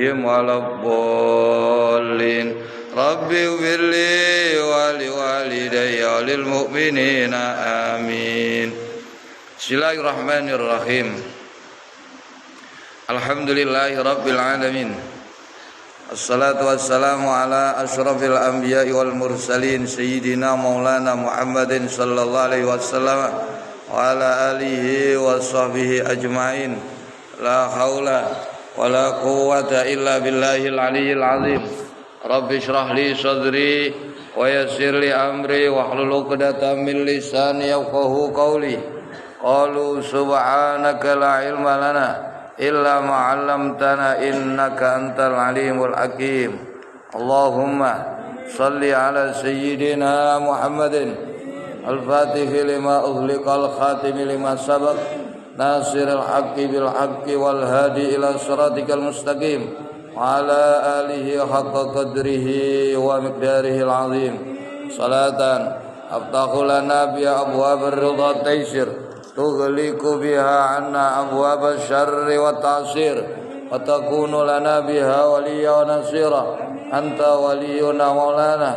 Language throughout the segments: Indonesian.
عليهم ولا الضالين رب اغفر لي ولوالدي وللمؤمنين آمين. Bismillahirrahmanirrahim. Alhamdulillahi rabbil alamin. Assalatu wassalamu ala asyrafil anbiya'i wal mursalin sayyidina maulana Muhammadin sallallahu alaihi wasallam wa ala alihi wa sahbihi ajma'in. La haula wa la quwwata illa billahil aliyyil azim. Rabbi shrah li sadri wa yassir li amri wa hlul 'uqdatam min lisani yafqahu qawli. Qalu subhanaka la ilma lana illa ma 'allamtana innaka antal alimul hakim. Allahumma shalli ala sayyidina Muhammadin al-fatihi lima ughliqal khatimi lima sabaq nasiril haqqi bil haqqi wal hadi ila siratikal mustaqim wa ala alihi haqqa qadrihi wa miqdarihil azim. Salatan aftahu lana bi abwabir ridha taysir tughliqu biha 'anna abwabasy syarri wa ta'sir wa takunu lana biha waliyya wa nasira anta waliyuna maulana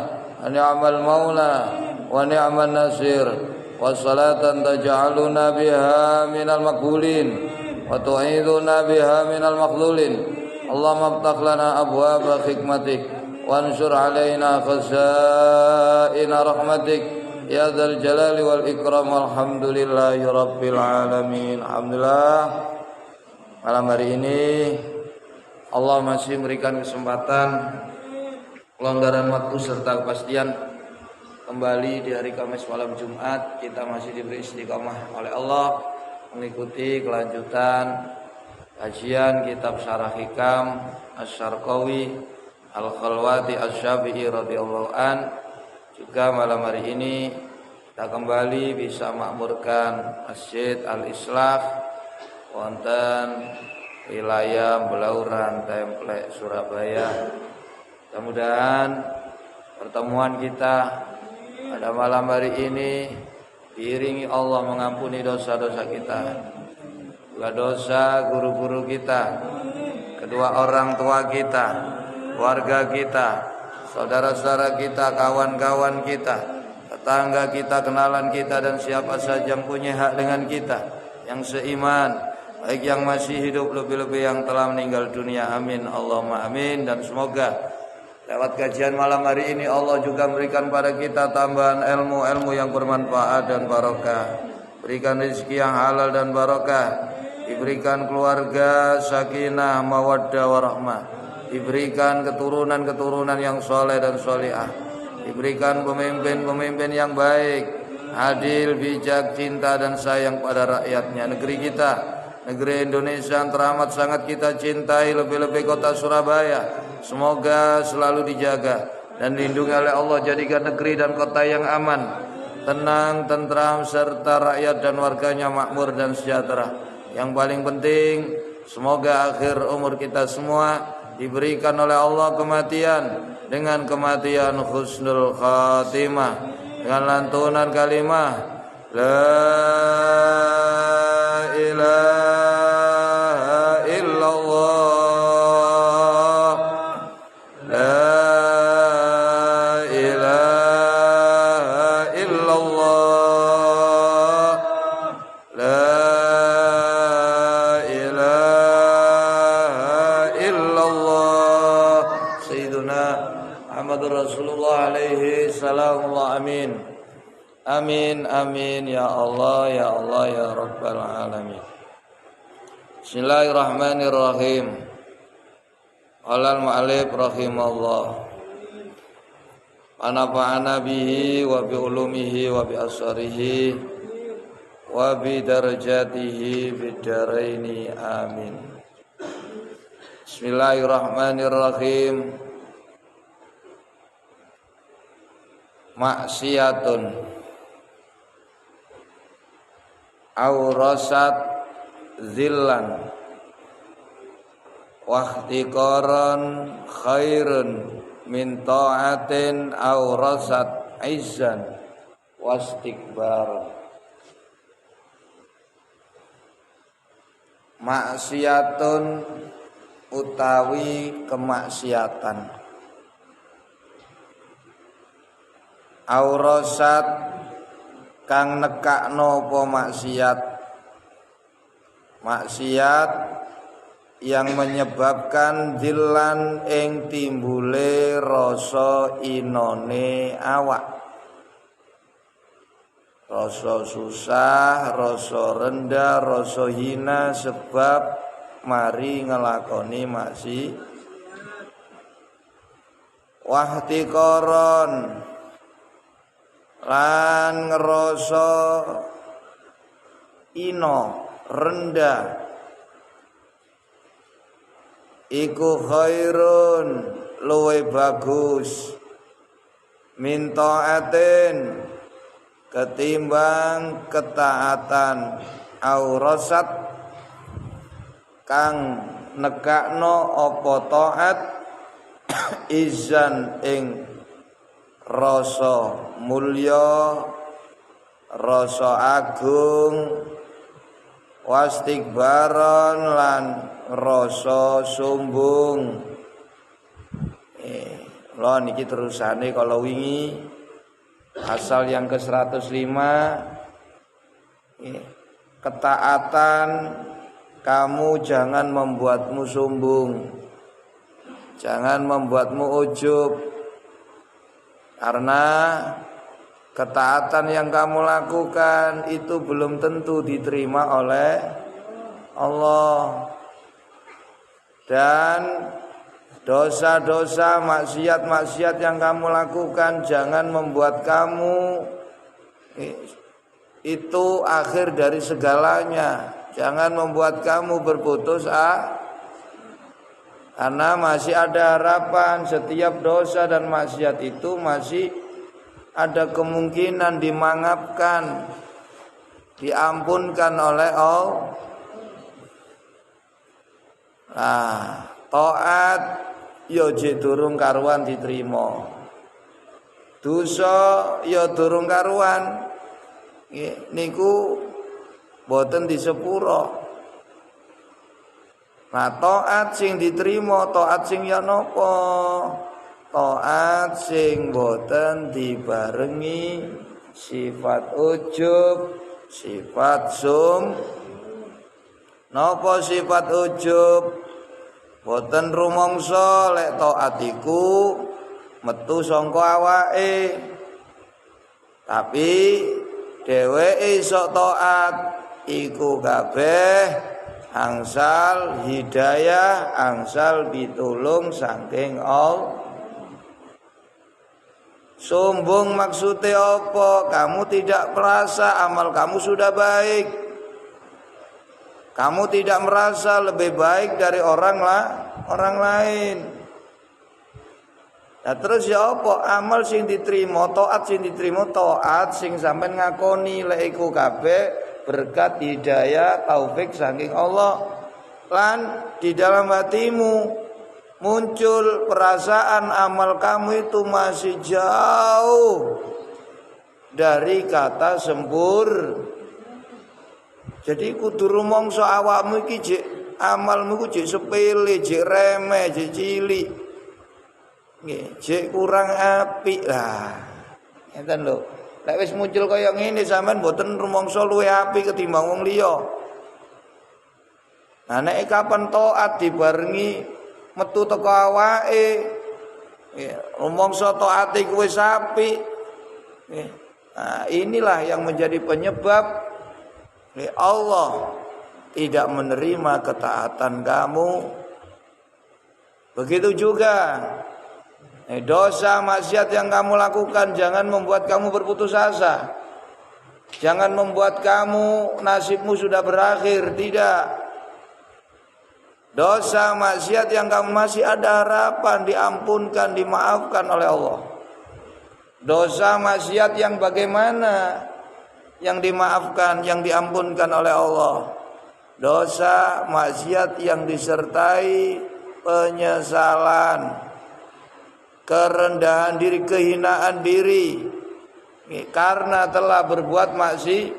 ni'mal maula wa ni'man nasir wa salatan taj'aluna biha minal maqbulin wa tu'iduna biha minal maqdulin. Allahumma aftah lana abwaaba hikmatik wansur alaina khazaina rahmatik ya dzal jalali wal ikram. Alhamdulillahi rabbil alamin. Alhamdulillah, malam hari ini Allah masih memberikan kesempatan, kelonggaran waktu serta kepastian kembali di hari Kamis malam Jumat. Kita masih diberi istiqamah oleh Allah mengikuti kelanjutan kajian kitab Syarah Hikam Asy-Syarqawi Al-Khalwati Asy-Syafi'i radhiyallahu an. Juga malam hari ini kita kembali bisa makmurkan Masjid Al-Islah wonten wilayah Belauran Templek Surabaya. Mudah-mudahan pertemuan kita pada malam hari ini diiringi Allah mengampuni dosa-dosa kita, juga dosa guru-guru kita, kedua orang tua kita, keluarga kita, saudara-saudara kita, kawan-kawan kita, tetangga kita, kenalan kita, dan siapa saja yang punya hak dengan kita, yang seiman, baik yang masih hidup, lebih-lebih yang telah meninggal dunia. Amin Allahumma amin. Dan semoga lewat kajian malam hari ini Allah juga memberikan pada kita tambahan ilmu-ilmu yang bermanfaat dan barokah, berikan rezeki yang halal dan barokah, diberikan keluarga sakinah mawaddah warahmah, diberikan keturunan-keturunan yang soleh dan solihah, diberikan pemimpin-pemimpin yang baik, adil, bijak, cinta dan sayang pada rakyatnya. Negeri kita, negeri Indonesia yang teramat sangat kita cintai, lebih-lebih kota Surabaya, semoga selalu dijaga dan dilindungi oleh Allah. Jadikan negeri dan kota yang aman, tenang, tentram, serta rakyat dan warganya makmur dan sejahtera. Yang paling penting, semoga akhir umur kita semua diberikan oleh Allah kematian dengan kematian husnul khatimah, dengan lantunan kalimah la ilaha illallah, la ilaha illallah, la Rasulullah alaihi salamullah. Amin amin amin ya Allah ya Allah ya Rabbal alamin. Bismillahirrahmanirrahim. Qala al-mu'allif rahimallah wa nafa'ana bihi wa bi ulumihi wa bi asrarihi wa bi darajatihi fid dharaini amin. Bismillahirrahmanirrahim. Maksiatun aurasat zillan wahtiqaran khairun min ta'atin aurasat izzan wastikbar. Maksiatun utawi kemaksiatan. Aurasat kang nekakno apa maksiat. Maksiat yang menyebabkan dilan ing timbule rasa inone awak. Rasa susah, rasa rendah, rasa hina sebab mari ngelakoni maksiat. Wahtikoron lan ngerasa ino rendah iku khairun luwe bagus min ta'atin ketimbang ketaatan aurasat kang nekakno apa taat izan ing rasa mulya rasa agung wastikbaron lan rasa sombong. Lho niki terusane kalau wingi asal yang ke-105 ketaatan kamu jangan membuatmu sombong. Jangan membuatmu ujub. Karena ketaatan yang kamu lakukan itu belum tentu diterima oleh Allah. Dan dosa-dosa, maksiat-maksiat yang kamu lakukan jangan membuat kamu itu akhir dari segalanya. Jangan membuat kamu berputus karena masih ada harapan. Setiap dosa dan maksiat itu masih ada kemungkinan dimaafkan, diampunkan oleh Allah. Nah, taat ya durung karuan diterima. Dosa ya durung karuan niku boten disepuro. Nah, taat sing diterima, taat sing ya napa? Taat sing boten dibarengi sifat ujub, sifat napa sifat ujub? Boten rumangsa lek taat iku metu saka awake. Tapi dheweke iso taat iku kabeh angsal hidayah, angsal pitulung saking Allah. Sombong maksudnya apa? Kamu tidak merasa amal kamu sudah baik. Kamu tidak merasa lebih baik dari orang lain. Nah terus ya apa? Amal sing diterima, taat sing diterima, taat sing sampean ngakoni lek iku kabeh berkat hidayah taufik saking Allah. Lan di dalam hatimu muncul perasaan amal kamu itu masih jauh dari kata sempurna. Jadi kudu rumangsa awakmu iki jek amalmu ku jek sepele, jek remeh, jek cilik. Nggih, jek kurang apik lah. Ngeten lho. Lek wis muncul kaya ngene sampean mboten rumangsa luwih apik ketimbang wong liya. Nah nek kapan taat dibarengi metu teko awake, rumangsa taat iku wis apik. Nah, inilah yang menjadi penyebab Allah tidak menerima ketaatan kamu. Begitu juga dosa maksiat yang kamu lakukan jangan membuat kamu berputus asa. Jangan membuat kamu nasibmu sudah berakhir. Tidak. Dosa maksiat yang kamu masih ada harapan diampunkan, dimaafkan oleh Allah. Dosa maksiat yang bagaimana? Yang dimaafkan, yang diampunkan oleh Allah. Dosa maksiat yang disertai penyesalan, kerendahan diri, kehinaan diri. Karena telah berbuat maksiat,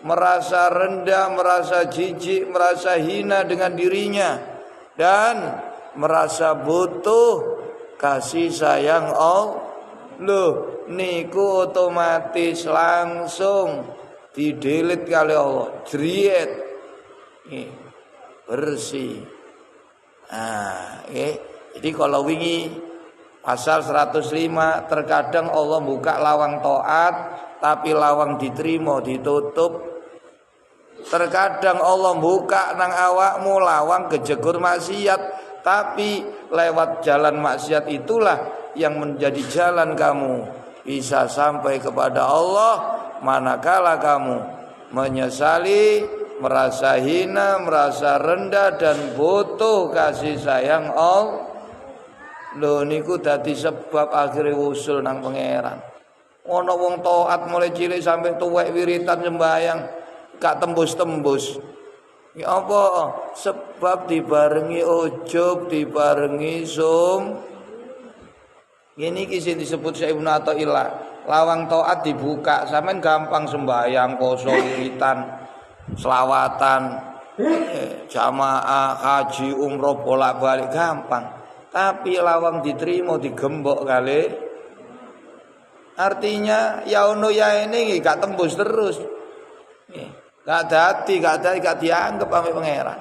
merasa rendah, merasa jijik, merasa hina dengan dirinya. Dan merasa butuh kasih sayang Allah, loh niku otomatis langsung didelit kali Allah, jriet bersih. Nah, jadi kalau wingi pasal 105 terkadang Allah buka lawang taat tapi lawang diterima ditutup. Terkadang Allah buka nang awakmu lawang kejegur maksiat tapi lewat jalan maksiat itulah yang menjadi jalan kamu bisa sampai kepada Allah. Manakala kamu menyesali, merasa hina, merasa rendah dan butuh kasih sayang Allah, lho niku dadi sebab akhire usul nang pangeran. Ono wong taat mulai cilik sampai tuwek wiritan sembahyang gak tembus-tembus. Ya apa? Sebab dibarengi ujub, dibarengi ini kisah disebut Syekh Ibnu Athaillah. Lawang taat dibuka, sampean gampang sembahyang, poso, wiritan, selawatan, jamaah, haji, umroh, bolak-balik gampang. Tapi lawang diterima digembok kali. Artinya ya ono ya ini gak tembus terus. Gak dianggap sampai pangeran.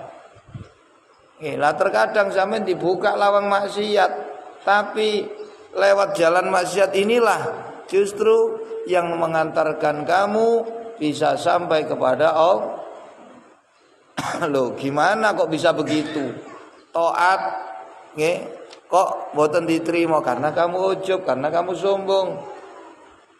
Lah terkadang sampean dibuka lawang maksiat, tapi lewat jalan maksiat inilah justru yang mengantarkan kamu bisa sampai kepada Allah. Loh, gimana kok bisa begitu? Taat, kok boten diterima karena kamu ujub, karena kamu sombong.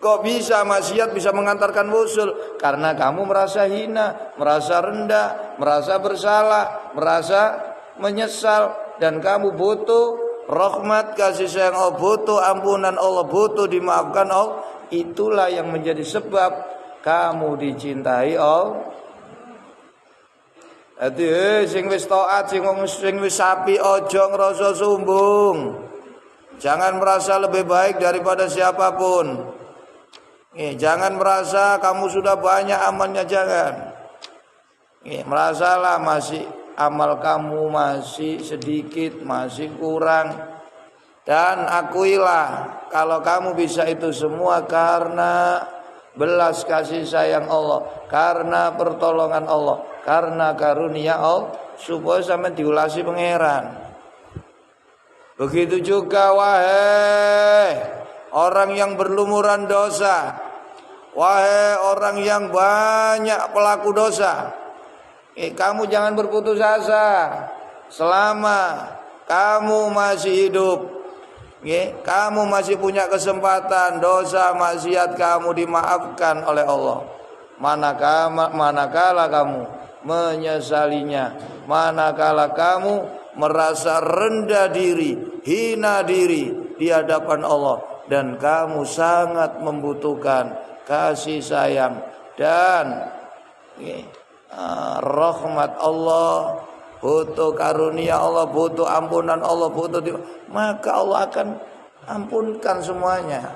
Kok bisa maksiat bisa mengantarkan wusul? Karena kamu merasa hina, merasa rendah, merasa bersalah, merasa menyesal, dan kamu butuh rahmat kasih sayang Allah, butuh ampunan Allah, butuh dimaafkan Allah. Itulah yang menjadi sebab kamu dicintai Allah. Jadi sing wis taat, sing wis sapi ojo ngrasa sombong. Jangan merasa lebih baik daripada siapapun. Jangan merasa kamu sudah banyak amalnya, jangan. Merasalah masih amal kamu masih sedikit, masih kurang. Dan akuilah kalau kamu bisa itu semua karena belas kasih sayang Allah, karena pertolongan Allah, karena karunia Allah, supaya sampai diulasi pangeran. Begitu juga wahai orang yang berlumuran dosa, wahai orang yang banyak pelaku dosa, kamu jangan berputus asa. Selama kamu masih hidup, kamu masih punya kesempatan, dosa maksiat kamu dimaafkan oleh Allah. Manakala kamu menyesalinya, manakala kamu merasa rendah diri, hina diri di hadapan Allah, dan kamu sangat membutuhkan kasih sayang dan rahmat Allah, butuh karunia Allah, butuh ampunan Allah, maka Allah akan ampunkan semuanya.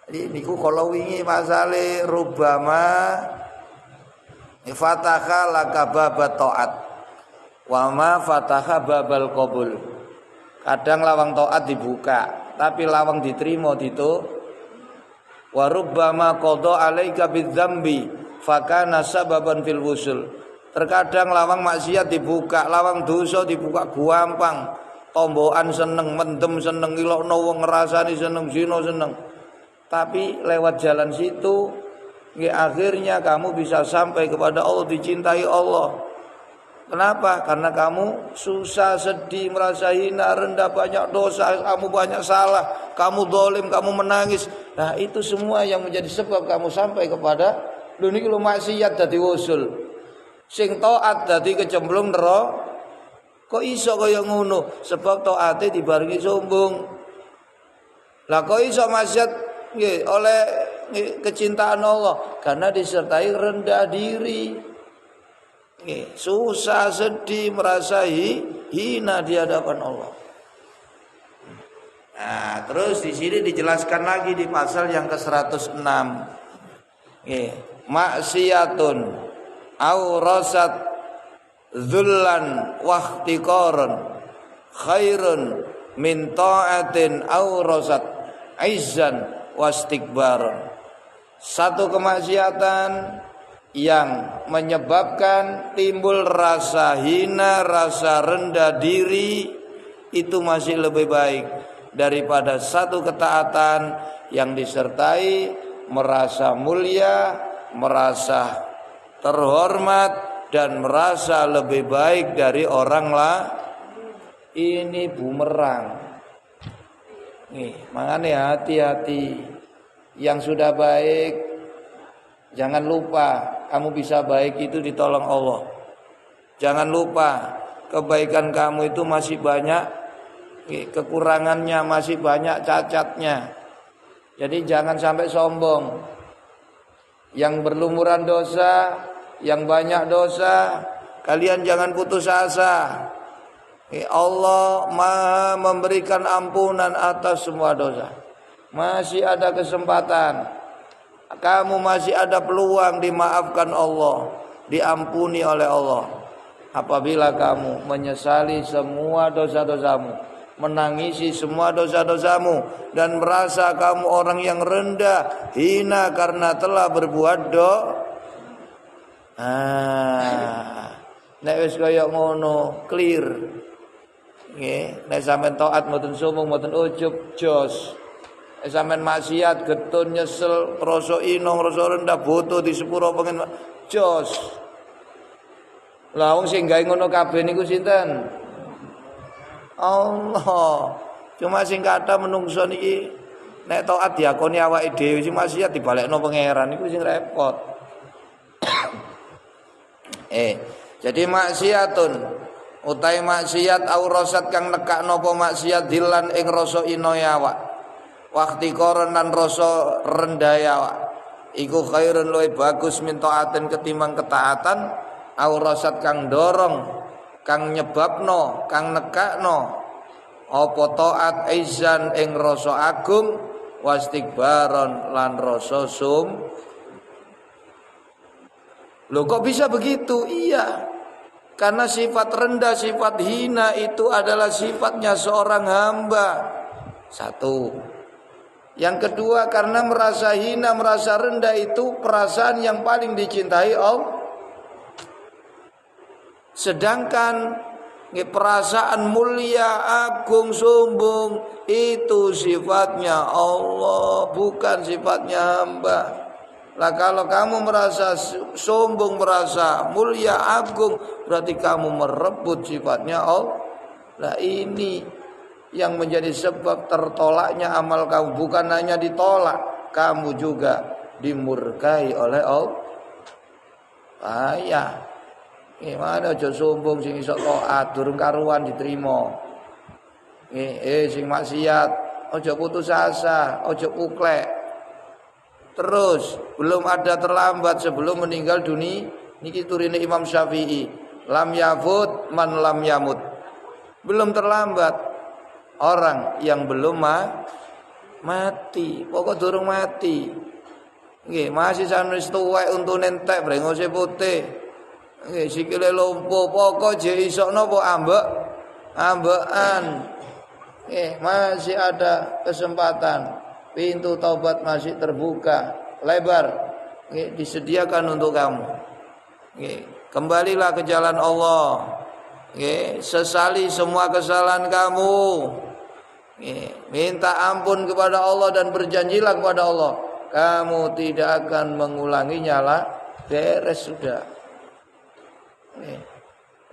Jadi niku kalau wingi masale rubama fataha laka babat taat wa ma fataha babal qabul. Kadang lawang taat dibuka, tapi lawang diterima ditutup. Wa rubbama qada alaika bidzambi fakana sababan fil wusul. Terkadang lawang maksiat dibuka, lawang dosa dibuka gampang. Tombokan seneng, mendem seneng, ilokno wong ngrasani seneng, zina seneng. Tapi lewat jalan situ, akhirnya kamu bisa sampai kepada Allah, dicintai Allah. Kenapa? Karena kamu susah, sedih, merasa hina, rendah, banyak dosa, kamu banyak salah, kamu zalim, kamu menangis. Nah, itu semua yang menjadi sebab kamu sampai kepada niki lho maksiat dadi wusul. Sing taat dadi kecemplung neraka. Kok iso kaya ngono? Sebab taate dibarengi sombong. Lah kok iso maksiat nggih oleh kecintaan Allah? Karena disertai rendah diri. Susah, sedih, merasa hina di hadapan Allah. Nah, terus di sini dijelaskan lagi di pasal yang ke-106. Maksiatun aurasat dzullan wa ihtiqaran khairun min ta'atin awrasat izzan wastikbaran. Satu kemaksiatan yang menyebabkan timbul rasa hina, rasa rendah diri, itu masih lebih baik daripada satu ketaatan yang disertai merasa mulia, merasa terhormat, dan merasa lebih baik dari orang lain. Ini bumerang. Nih, makanya hati-hati. Yang sudah baik, jangan lupa kamu bisa baik itu ditolong Allah. Jangan lupa kebaikan kamu itu masih banyak kekurangannya, masih banyak cacatnya. Jadi jangan sampai sombong. Yang berlumuran dosa, yang banyak dosa, kalian jangan putus asa. Allah Maha memberikan ampunan atas semua dosa. Masih ada kesempatan. Kamu masih ada peluang dimaafkan Allah, diampuni oleh Allah. Apabila kamu menyesali semua dosa-dosamu, menangisi semua dosa-dosamu, dan merasa kamu orang yang rendah, hina karena telah berbuat nek wis kaya ngono, clear. Nggih, nek sampean taat mboten sombong, mboten ujub, jos. Sampean maksiat, getun, nyesel, rasa ino, rasa rendah, boto di sepuro pengen jos. Lah wong sing gawe ngono kabeh niku sinten? Allah. Cuma sing kathah menungso niki nek taat diakoni awake dhewe, sing maksiat dibalekno pangeran niku sing repot. Jadi maksiatun utai maksiat aurasat kang nekakno apa maksiat dilan ing rasa ino awak. Waktu koronan rasa rendah awak. Iku khairun luwih bagus min taatin ketimbang ketaatan aurasat kang dorong, kang nyebabno, kang nekakno apa taat izan ing rasa agung wastikbaron lan rasa sum. Loh kok bisa begitu? Iya, karena sifat rendah, sifat hina itu adalah sifatnya seorang hamba. Satu. Yang kedua, karena merasa hina, merasa rendah itu perasaan yang paling dicintai Allah. Sedangkan perasaan mulia, agung, sombong itu sifatnya Allah, bukan sifatnya hamba. Lah kalau kamu merasa sombong, merasa mulia, agung, berarti kamu merebut sifatnya Allah. Lah ini yang menjadi sebab tertolaknya amal kamu. Bukan hanya ditolak, kamu juga dimurkai oleh Allah. Ayah, gimana aja sombong sing iso taat durung karuan diterima. Sing maksiat aja putus asa, aja uklek. Terus belum ada terlambat sebelum meninggal dunia. Niki turine Imam Syafi'i, lam yafut man lam yamut. Belum terlambat orang yang belum mati, pokok durung mati. Nggih, masih sanes tuwek untune entek brengose putih. Nggih, sikile lumpuh, pokok je iso napa ambekan. Nggih, masih ada kesempatan. Pintu taubat masih terbuka lebar. Nggih, disediakan untuk kamu. Nggih, kembalilah ke jalan Allah. Nggih, sesali semua kesalahan kamu. Minta ampun kepada Allah dan berjanjilah kepada Allah, kamu tidak akan mengulanginya lah. Beres sudah.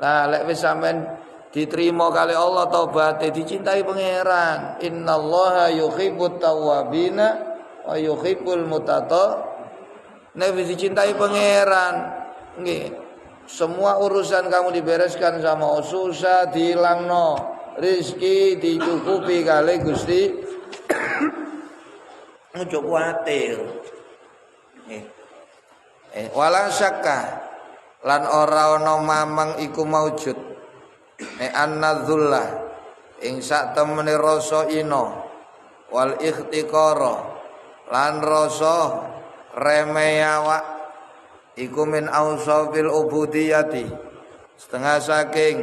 Lah lek wis sampean diterima kali Allah taubate, dicintai pangeran. Innallaha yuhibbut tawwabina wa yuhibbul nek wis dicintai pangeran, nggih, semua urusan kamu dibereskan sama susah dihilangno. Rizki dicukupi kali Gusti. Ojo kuwatir. Wala syakka lan ora ana mamang iku maujud. Annadzullah ing sak temene rasa ino wal ikhtiqara lan rasa remeh awak iku min ausafil ubudiyati setengah saking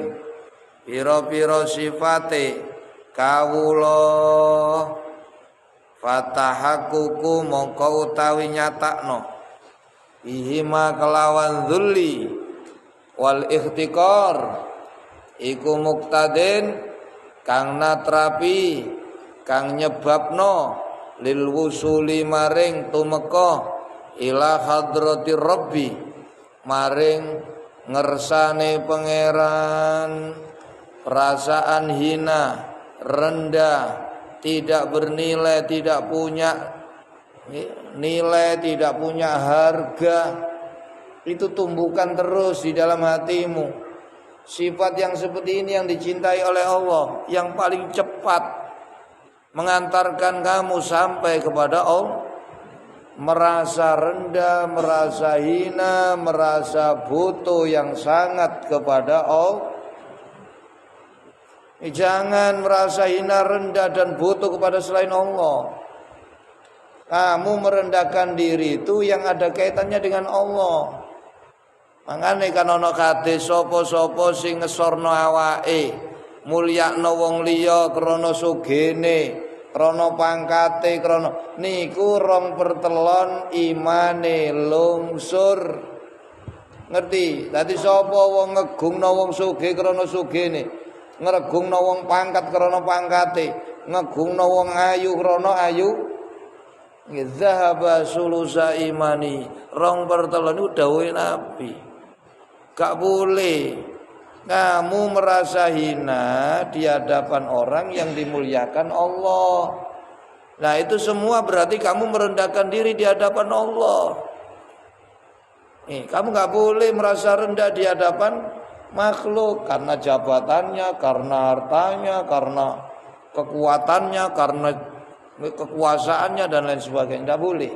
pira-pira sifate kawula fatahakuku mongko utawi nyatakno ihima kelawan dzulli wal ikhtiqar iku muktadin kang natrapi kang nyebabno lil wusuli maring tumeka ila hadratir rabbi maring ngersane pangeran, perasaan hina, rendah, tidak bernilai, tidak punya nilai, tidak punya harga, itu tumbuhkan terus di dalam hatimu. Sifat yang seperti ini yang dicintai oleh Allah, yang paling cepat mengantarkan kamu sampai kepada Allah. Merasa rendah, merasa hina, merasa butuh yang sangat kepada Allah. Jangan merasa hina, rendah dan butuh kepada selain Allah. Kamu merendahkan diri itu yang ada kaitannya dengan Allah. Mangane kan ana hadis sapa-sapa sing ngesorno awake, mulyakno wong liya krana sugene, krana pangkate, krana niku rong pertelon imane lungsur. Ngerti? Dadi sapa wong ngegungna wong sugih krana sugene, ngregungna wong pangkat krana pangkate, ngegungna wong ayu krana ayu, zahaba sulusa imani. Rong pertelon niku dawuhe Nabi. Gak boleh kamu merasa hina di hadapan orang yang dimuliakan Allah. Nah itu semua berarti kamu merendahkan diri di hadapan Allah. Kamu gak boleh merasa rendah di hadapan makhluk karena jabatannya, karena hartanya, karena kekuatannya, karena kekuasaannya dan lain sebagainya. Gak boleh.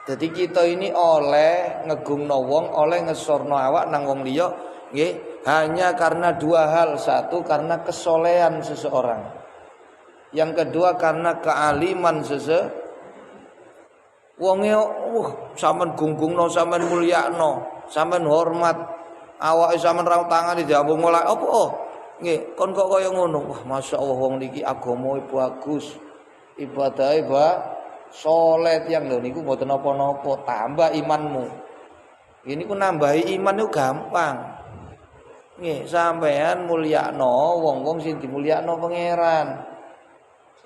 Jadi kita ini oleh ngegungno wong, oleh ngesorno awak nang wong liya nggih hanya karena dua hal. Satu karena kesolehan seseorang. Yang kedua karena kealiman seseorang. Wonge sampean gunggungno, sampean mulyakno, sampean hormat, awake sampean raung tangane diambung mulai apa? Nggih, kon kok kaya ngono. Wah, masyaallah wong niki agamae bagus. Ibadahe saleh tiyang lho niku mboten napa-napa, tambah imanmu. Ini ku nambahi iman niku gampang. Nggih, sampean mulyakno wong-wong sing dimulyakno pangeran.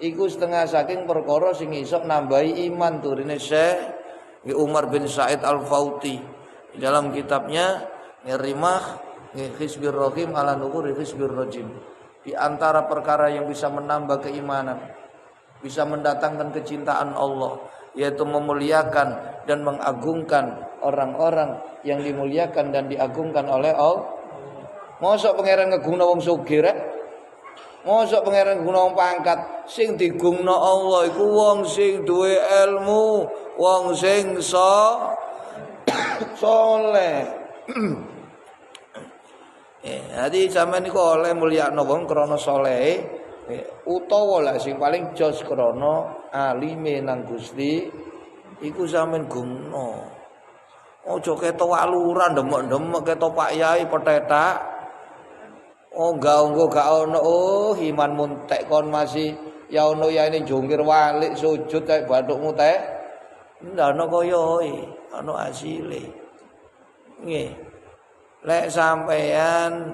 Iku setengah saking perkara sing iso nambahi iman turine Syekh Umar bin Said Al-Fauti dalam kitabnya Rimah Hizbir Rahim ala Nuhuri Hizbir Rajim. Di antara perkara yang bisa menambah keimanan, bisa mendatangkan kecintaan Allah, yaitu memuliakan dan mengagungkan orang-orang yang dimuliakan dan diagungkan oleh Allah. Mosok pangeran ngegungna wong sugih rek? Mosok pangeran ngegungna wong pangkat? Sing digungna Allah iku wong sing duwe ilmu, wong sing saleh. Jadi sampeyan niku oleh mulyakno wong krana saleh, utawa lah sing paling jos krana alime nang Gusti iku sampean gumno. Aja ketok waluran demek-demek ketok Pak Yai petetak. Oh gak ono imanmu tek kon masih ya ono ya ini jungkir walik sujud kayak bathukmu tek. Ndak ono koyoe, ono asile. Nggih. Lek sampean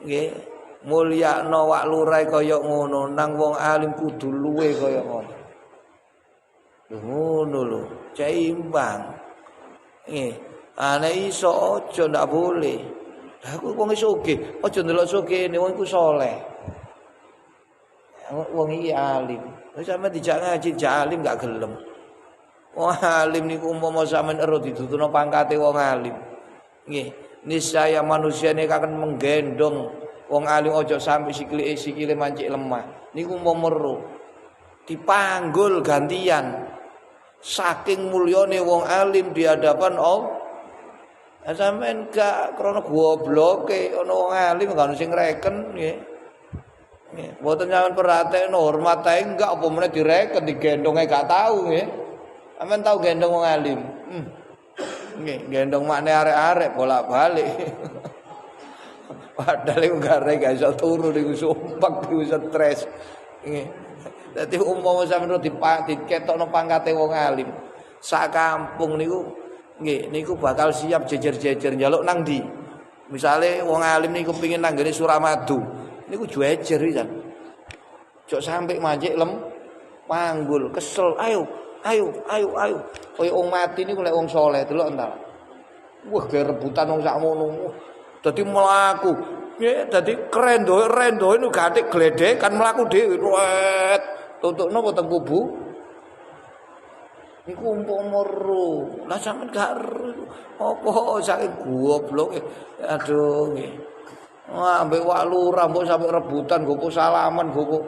nggih mulyakno wak lurai kaya ngono, nang wong alim kudu luwe kaya ngono. Ngono lho, seimbang. Nggih, ana iso aja ndak boleh. Lah aku wong sugih, aja ndelok sugihne wong iku saleh. Wong iki alim. Wis sampe dijak ngaji jak alim gak gelem. Wong alim niku umpama sampean ero dituturno pangkate wong alim. Nggih, niscaya manusia ini akan menggendong wong alim ojo sampai sikile mancik lemah. Niku memeru dipanggul gantian. Saking mulyane wong alim di hadapan Allah. Sampeyan gak krana gobloke ana wong alim gak ono sing reken nggih. Nggih, mboten sampeyan perhatekno hormat ae enggak apa meneh direken digendonge gak tau nggih. Sampeyan tau gendong wong alim. Nggih, gendong makne arek-arek bolak-balik. Padahal iku gare gak iso turu niku sumpek iku stres. Nggih. Dadi umpama sampeyan diketokno pangkate wong alim, sak kampung niku nggih niku bakal siap jejer-jejer njaluk nang ndi. Misale wong alim niku pengin nang ngene Suramadu, niku jejer pisan. Jok sampe mancik panggul, kesel, ayo. Kaya wong mati niku lek wong saleh delok entar. Wah, ge rebutan wong sakmono. Dadi mlaku. Nggih, dadi rendoe niku gathik gledekan mlaku dhewe. Ruwet. Tutukno apa teng kubu? Niku umpama ro. Lah sampean gak ero. Apa saking goblok. Aduh nggih. Wah, ambek wak lurah mbok sampe rebutan nggo salaman nggo.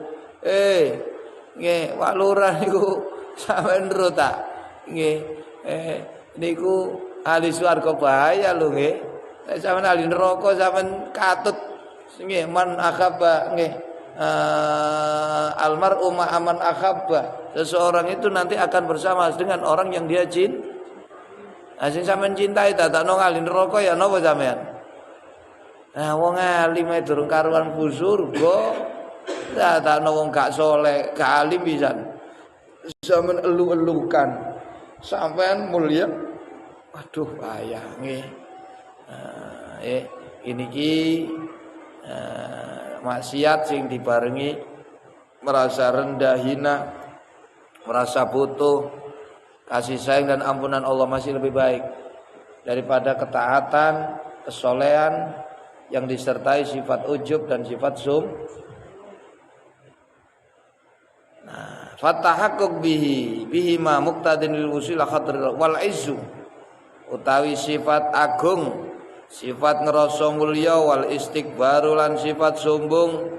Nggih, wak lurah niku sampean ro ta? Nggih. Niku ahli swarga bahaya lho nggih. Nek sampean ahli neraka sampean katut nggih man akhabba nggih. Almar'u ma'aman akhabba. Seseorang itu nanti akan bersama dengan orang yang dia cinta. Sing sampean cintai dadakno ahli neraka ya napa sampean? Nah, wong alim ae durung karuan mlebu surga. Dadakno wong gak saleh, gak alim pisan. Sampean elu-elukan. Sampean mulia. Waduh, bahaya nggih. Ini ki maksiat sing dibarengi merasa rendah hina, merasa butuh kasih sayang dan ampunan Allah masih lebih baik daripada ketaatan, kesolehan yang disertai sifat ujub dan sifat fatahaqqaq bihi ma muqtadin lil wusul khatir wal izzu utawi sifat agung, sifat ngerasa mulya wal istikbaru lan sifat sombong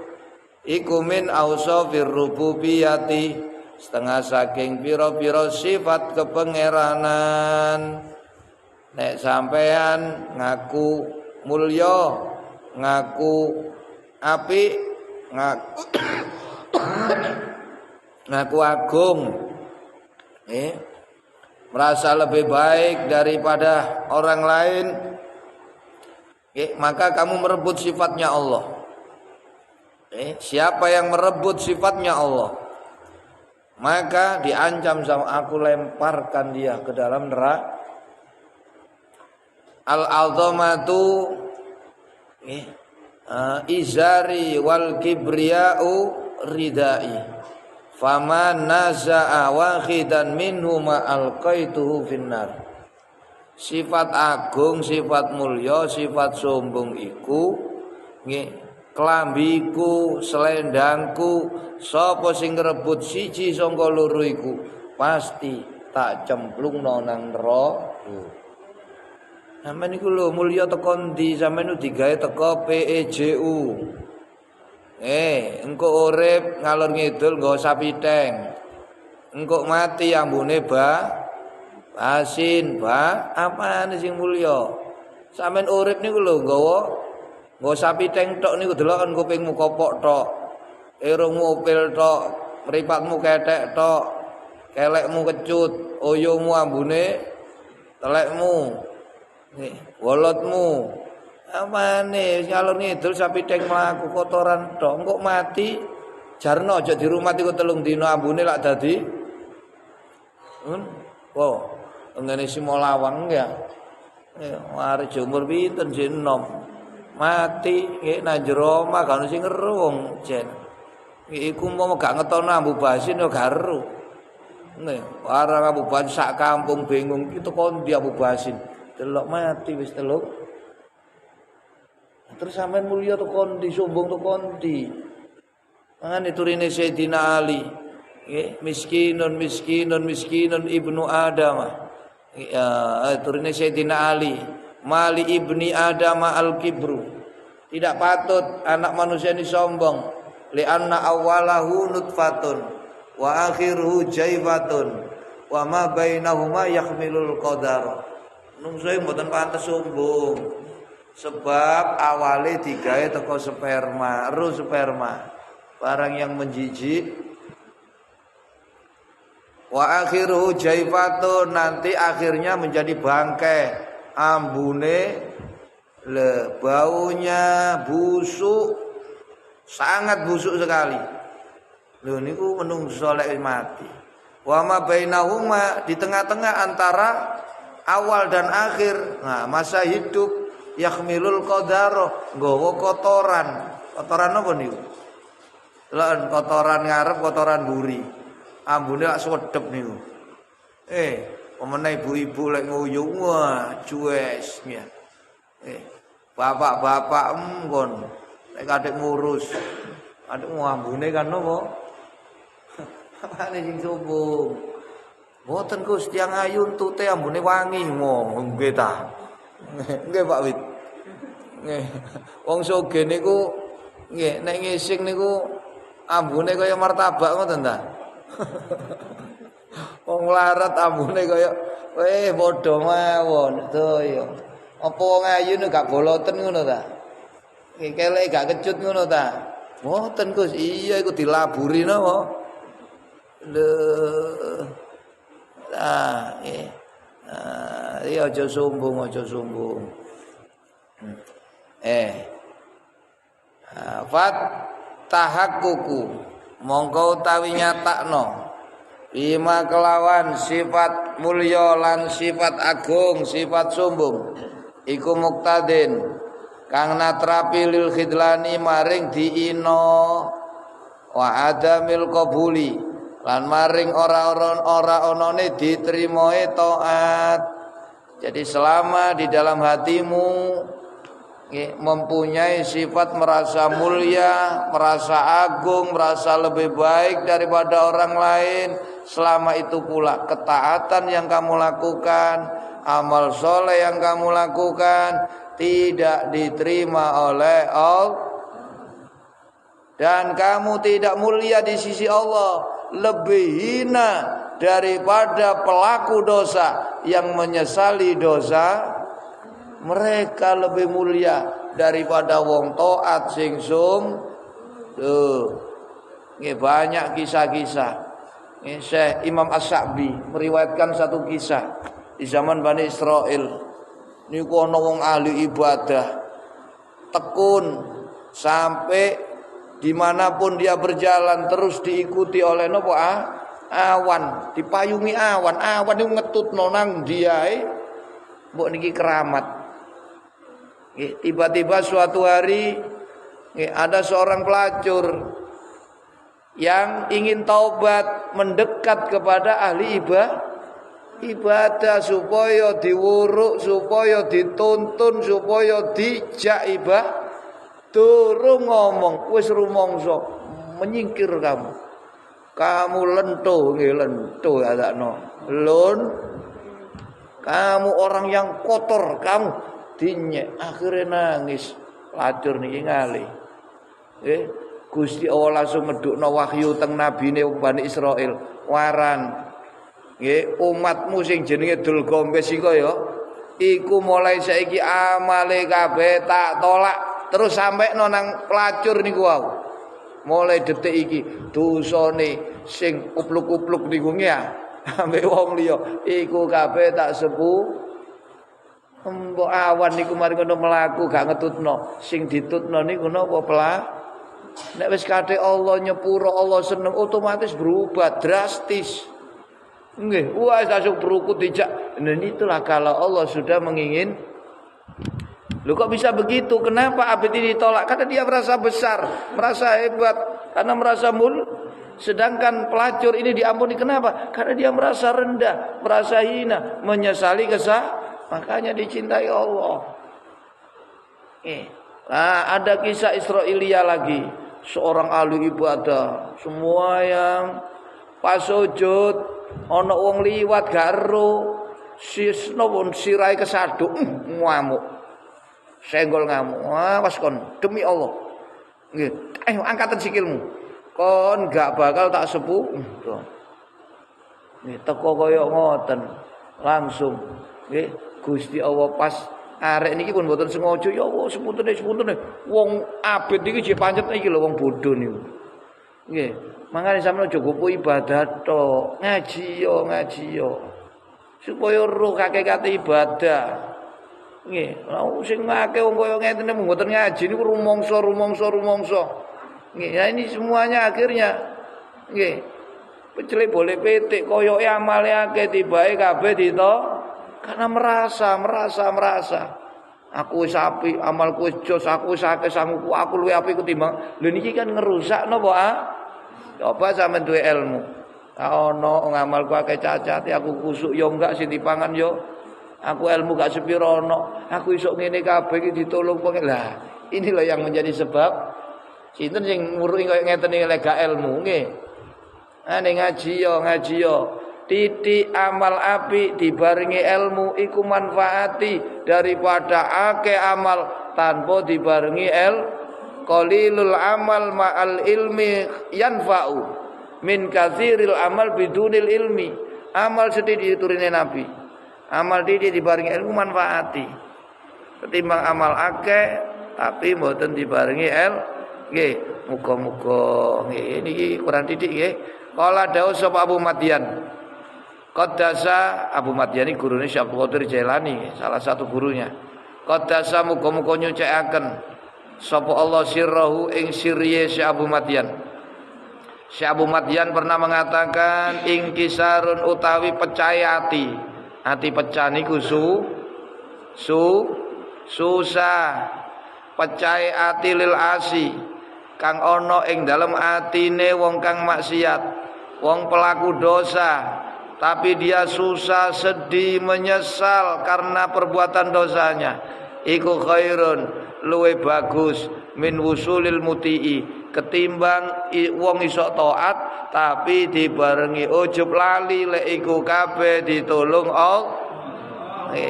iku min ausafir rububiyati setengah saking pira-pira sifat kepangeranan. Nek sampean ngaku mulya, ngaku apik, ngaku agung, merasa lebih baik daripada orang lain, maka kamu merebut sifatnya Allah. Siapa yang merebut sifatnya Allah, maka diancam sama aku lemparkan dia ke dalam neraka. Al-azamatu izari wal kibriya'u ridai faman naza'a wahidan minhuma alqaituhu finnar. Sifat agung, sifat mulya, sifat sombong iku nggih klambiku, selendangku, sapa sing ngrebut siji saka loro iku pasti tak cemplungno nang neraka. Sampeyan niku lho mulya teko ndi? Sampeyan digawe teko PEJU. Engko urip ngalor ngidul nggo sapiteng. Engko mati ambune basin, apane sing mulya? Sampeyan urip niku lho nggo sapiteng tok niku deloken kupingmu kopok tok. Irungmu upil tok, mripatmu kethek tok, kelekmu kecut, oyongmu ambune telekmu. Wolotmu amane ngalor ngidul sapiteng mlaku kotoran tok engko mati jarno aja di rumah iku 3 dina ambune lak dadi ngene Simolawang ya mari umur pinten jek enom mati nggih nang jero omah gak ono sing ngeru wong jen iku umpama gak ngetono ambu basin ya gak eru nggih arang ambu basin sak kampung bingung iki teko ndi ambu basin delok mati wis teluk. Terus sampean mulya teko ndi, sombong teko ndi? Mangane turine Sayyidina Ali, nggih, miskinun ibnu Adam. Turine Sayyidina Ali, mali ibni Adam al-kibru. Tidak patut anak manusia ini sombong. Li'anna awwalahu nutfatun wa akhiruhu jaifatun wa ma bainahuma yakhmilul qadar. Nungsoe mboten pantes sombong. Sebab awale digawe teko sperma, sperma. Barang yang menjijik. Wa akhiruhu jaifatun nanti akhirnya menjadi bangkai. Ambune Baunya busuk, sangat busuk sekali. Lho niku menungso lek mati. Wa ma bainahuma, di tengah-tengah antara awal dan akhir. Nah, masa hidup yakhmilul qadara, nggawa kotoran. Kotoran apa niku? Lan kotoran ngarep, kotoran buri. Ambune lak swedep niku. Pemene ibu-ibu lek nguyuh wah cues ya. Bapak-bapak nggon lek kadek ngurus. Adek ambune kan napa? Apane sing sombong. Mboten Gus, tiyang ayu entute ambune wangi nggih ta. Nggih Pak Wit. Nggih. Wong sugih niku nggih nek ngising niku ambune kaya martabak ngoten ta. Wong larat ambune kaya padha mawon sedaya. Apa wong ayu nek gak boloten ngono ta? Keleke gak kecut ngono ta? Mboten Gus, iya iku dilaburi napa? Aja sombong, aja sombong. Fat tahakkuku mongko utawi nyatakno bima kelawan sifat mulya lan sifat agung, sifat sombong iku muktadin kang natrapi lil khidlani maring diino wa adamil qabuli lan maring ora onone diterimoe taat. Jadi selama di dalam hatimu mempunyai sifat merasa mulia, merasa agung, merasa lebih baik daripada orang lain, selama itu pula ketaatan yang kamu lakukan, amal soleh yang kamu lakukan tidak diterima oleh Allah, dan kamu tidak mulia di sisi Allah, lebih hina daripada pelaku dosa yang menyesali dosa. Mereka lebih mulia daripada wong taat sing banyak kisah-kisah. Syekh Imam As-Sa'bi meriwayatkan satu kisah di zaman Bani Israel. Niku ana wong ahli ibadah tekun sampai dimanapun dia berjalan terus diikuti oleh nopo awan, dipayungi awan. Awan niku ngetutno nang diae mbok niki keramat. Tiba-tiba suatu hari ada seorang pelacur yang ingin taubat, mendekat kepada ahli ibadah supaya diwuruk, supaya dituntun, supaya dijak ibadah. Durung ngomong wis rumangsa menyingkir kamu lentuh adakno lun, kamu orang yang kotor, kamu dinyek. Akhirnya nangis pelacur niki ngali. Gusti Allah langsung medhukno wahyu teng nabine Bani Israil, waran umatmu sing jenenge Dul Gombes iku mulai saiki amale kabeh tak tolak terus sampai nang pelacur niku wau. Mulai detik iki dosane sing upluk-upluk niku ambek wong liya iku kabeh tak sepu. Mbok awan niku mari ngono mlaku gak ngetutno, sing ditutno niku napa pelak. Nek wis kate Allah nyepuro, Allah seneng, otomatis berubah drastis. Nggih, wis langsung berukut dijak. Nah itulah kalau Allah sudah mengingin. Loh kok bisa begitu? Kenapa abid ini ditolak? Karena dia merasa besar, merasa hebat, karena merasa sedangkan pelacur ini diampuni. Kenapa? Karena dia merasa rendah, merasa hina, menyesali makanya dicintai Allah. Ada kisah Israiliyah lagi. Seorang ahli ibadah, semua yang pas sujud ana wong liwat garo sirai kesaduk ngamuk. Senggol ngamuk. Awas kon demi Allah. Nggih, ayo angkatan sikilmu. Kon gak bakal tak sepuh. Nggih, teko kaya ngoten. Langsung nggih Gusti Allah pas arek niki pun mboten sengaja ya Allah sepuntene wong abet iki jek pancet iki lho wong bodho niku. Nggih, mangane sampeyan aja gopo ibadah tok, ngaji yo supaya roh hakikate ibadah. Nggih, lha sing akeh wong kaya ngeten mboten ngaji niku rumangsa. Nggih, ya ini semuanya akhirnya nggih. Pecele boleh petik koyoke amale akeh tibae kabeh dito karena merasa. Aku wis apik, amalku wis jos, aku wis akeh sanguku, aku luwih apik ketimbang. Lho niki kan ngerusak napa Coba sampean duwe ilmu. Ono ngamalku akeh cacate, aku kusuk yo enggak sing dipangan yo. Aku ilmu gak sepiro ono, aku iso ngene kabeh iki ditolong pengen. Lah, inilah yang menjadi sebab sinten sing nguruki koyo ngeten iki lek gak ilmu nggih. Ane ngaji yo. Titik amal api dibarengi ilmu iku manfaati daripada akeh amal tanpa dibarengi qalilul amal ma'al ilmi yanfa'u min katsiril amal bidunil ilmi. Amal sedih diturune Nabi. Amal didi dibarengi ilmu manfaati. Ketimbang amal akeh tapi mboten dibarengi nggih, muga-muga nggih niki Quran didik nggih. Kala dawuh sapa Abu Madyan. Qaddasa Abu Madyan iki gurune Syekh Abdul Qadir Jailani, salah satu gurunya. Qaddasa muga-muga nyucikaken sapa Allah sirrahu ing sirriye Syekh Abu Madyan. Syekh Abu Madyan pernah mengatakan ingkisarun utawi pecah ati. Ati pecah niku susah. Pecah ati lil asi kang ana ing dalem atine wong kang maksiat, wong pelaku dosa, tapi dia susah, sedih, menyesal karena perbuatan dosanya. Iku khairun, luwe bagus min wusulil muti'i, ketimbang wong iso taat tapi dibarengi ujub lali lek iku kabeh ditulung Allah,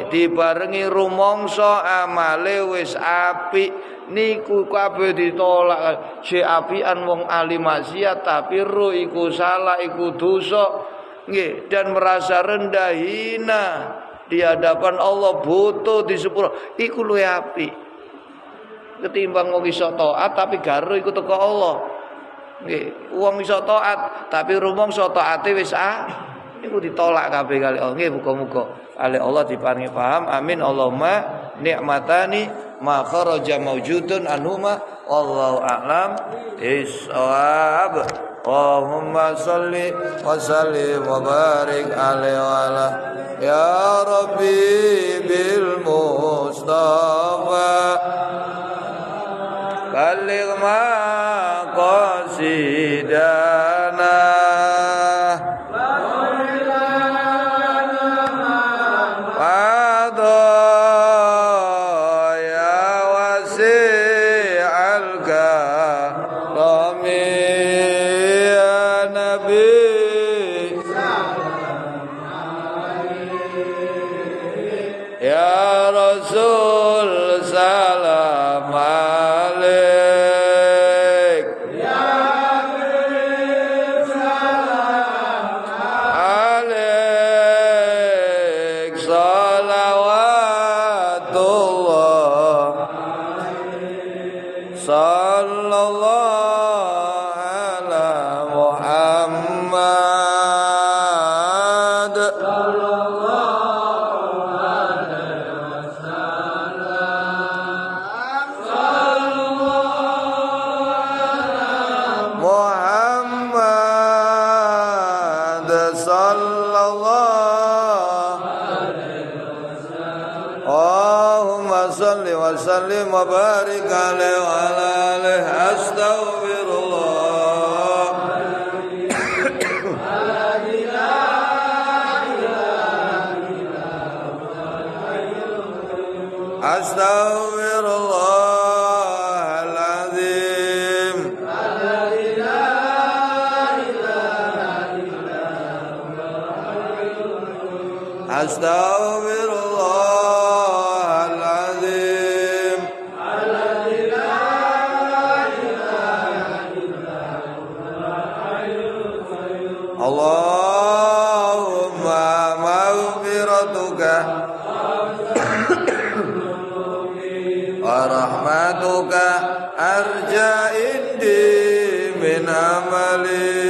dibarengi rumangsa amale wis apik niku kabeh ditolak. Si apian wong ahli maksiat tapi ro iku salah, iku dosa nggih, dan merasa rendah hina di hadapan Allah, butuh di sepuro iku luwih apik ketimbang wong iso taat tapi garo iku teko Allah. Nggih, wong iso taat tapi rumangsa taate wis iku ditolak kabeh kali Allah. Nggih, muga-muga kali Allah diparingi paham. Amin Allahumma nikmatani ma kharaja maujudun anhuma wallahu a'lam bissawab. Allahumma shalli wa sallim wa barik alaihi wa ala ya rabbi bil mustafa baligh maqasidana sallim wa barik alaihi wa ala alihi astaghfirullah astaghfirullahaladzim Allahumma maghfiratuka wa rahmatuka arja indi min amali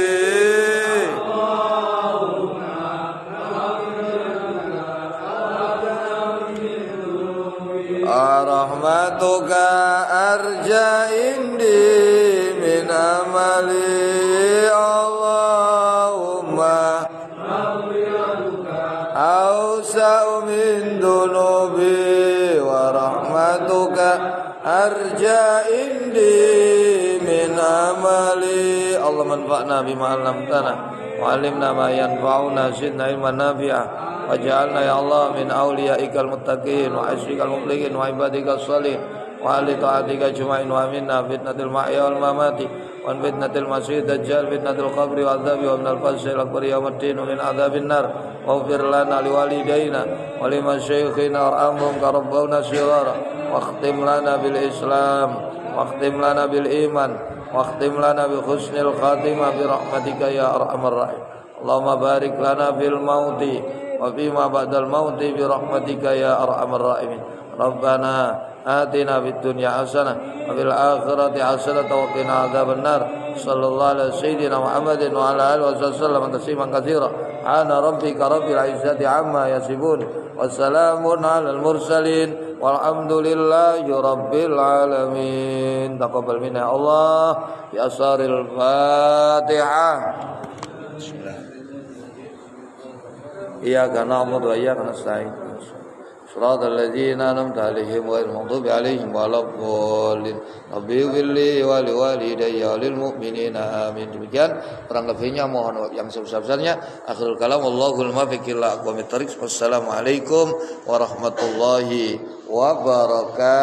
ghazali Allahumma anfa'na bima 'allamtana wa 'allimna ma yanfa'una zidna ilman nafi'a waj'alna ya Allah min awliyaikal muttaqin wa asyrikal muflihin wa ibadikas shalihin wa ahli ta'atika juma'in wa minna fitnatil mahya wal mamati wa fitnatil masih dajjal fitnatil qabri wa adzabi wa minal fazil akbar yaumiddin wa min adzabin nar waghfir lana liwalidayna wa limasyayikhina warhamhum ka rabbana shirara wa khtim lana bil islam wa khtim lana bil iman wa khtim lana bi husnil khatimah bi rahmatika ya arhamar rahim Allahumma barik lana fil mauti wa fima ba'dal mauti bi rahmatika ya arhamar rahimin Rabbana atina fid dunya hasanah wa fil akhirati hasanah wa qina adzabannar sallallahu alaihi sayyidina Muhammadin wa ala alihi wasallam tasliman katsira ana rabbika rabbil izzati amma yasifun wassalamun alal mursalin walhamdulillahi rabbil alamin taqabbal minna Allah ya asraril Fatihah. Bismillah. Iyyaka na'budu wa iyyaka nasta'in Shiratal ladzina an'amta 'alaihim ghairil maghdubi 'alaihim waladdallin. Rabbighfirli wa liwalidayya walil mu'minina amin. Demikian kurang lebihnya mohon yang sebesar-besarnya. Akhirul kalam wallahul muwaffiq ila aqwamit thoriq. Wassalamualaikum warahmatullahi wabarakatuh.